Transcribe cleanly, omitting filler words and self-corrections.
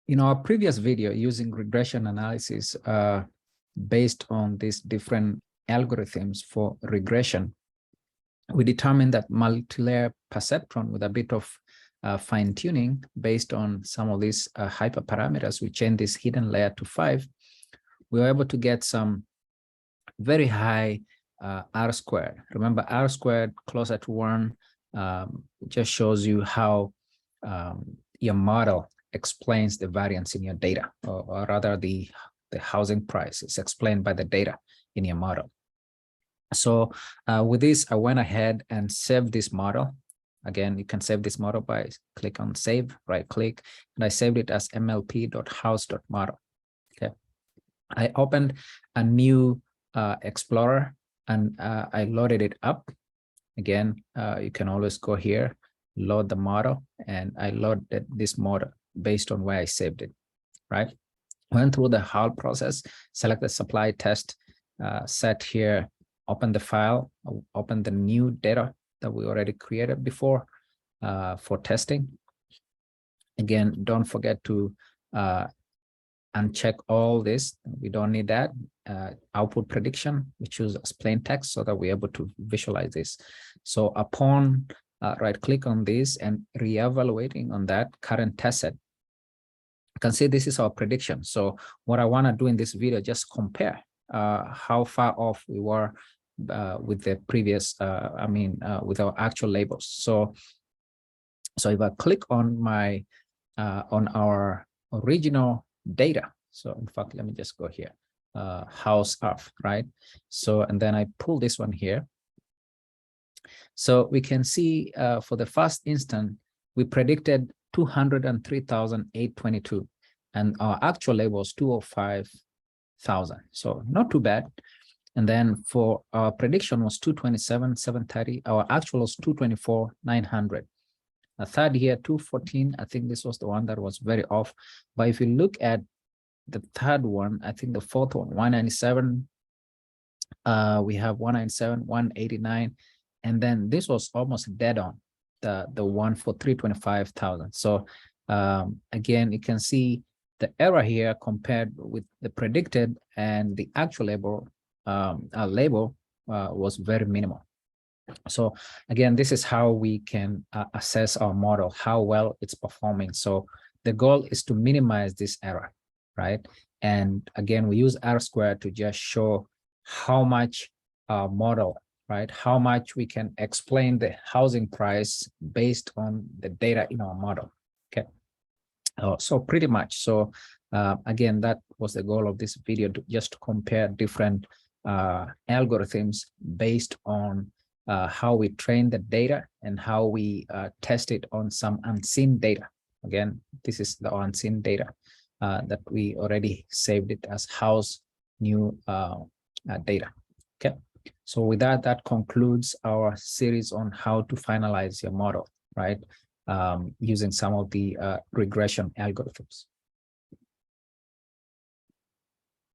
In our previous video using regression analysis based on these different algorithms for regression, we determined that multi-layer perceptron with a bit of fine-tuning based on some of these hyperparameters, we changed this hidden layer to 5. We were able to get some very high R squared. Remember, R squared closer to 1 just shows you how your model explains the variance in your data, or rather the housing price is explained by the data in your model. So with this, I went ahead and saved this model. Again, you can save this model by click on save, right click, and I saved it as mlp.house.model. Okay. I opened a new Explorer and I loaded it up. Again, you can always go here, load the model, and I loaded this model based on where I saved it, right? Went through the whole process, select the supply test set here, open the file, open the new data that we already created before for testing. Again, don't forget to uncheck all this. We don't need that. Output prediction, we choose as plain text so that we're able to visualize this. So upon right click on this and re-evaluating on that current test set, you can see this is our prediction. So what I want to do in this video, just compare how far off we were with the previous, with our actual labels. So if I click on my on our original data, so in fact, let me just go here, house of, right? So, and then I pull this one here. So we can see for the first instant, we predicted 203,822, and our actual label was 205,000. So not too bad. And then for our prediction was 227,730. Our actual was 224,900. A third here, 214. I think this was the one that was very off. But if you look at the third one, I think the fourth one, 197. We have 197, 189. And then this was almost dead on, the one for 325,000. So again, you can see the error here compared with the predicted and the actual label was very minimal. So again, this is how we can assess our model, how well it's performing. So the goal is to minimize this error, right? And again, we use R squared to just show how much our model, right? How much we can explain the housing price based on the data in our model. Okay. So pretty much. So again, that was the goal of this video, to just compare different algorithms based on how we train the data and how we test it on some unseen data. Again, this is the unseen data that we already saved it as house new data. Okay. So with that, that concludes our series on how to finalize your model, right? Using some of the regression algorithms.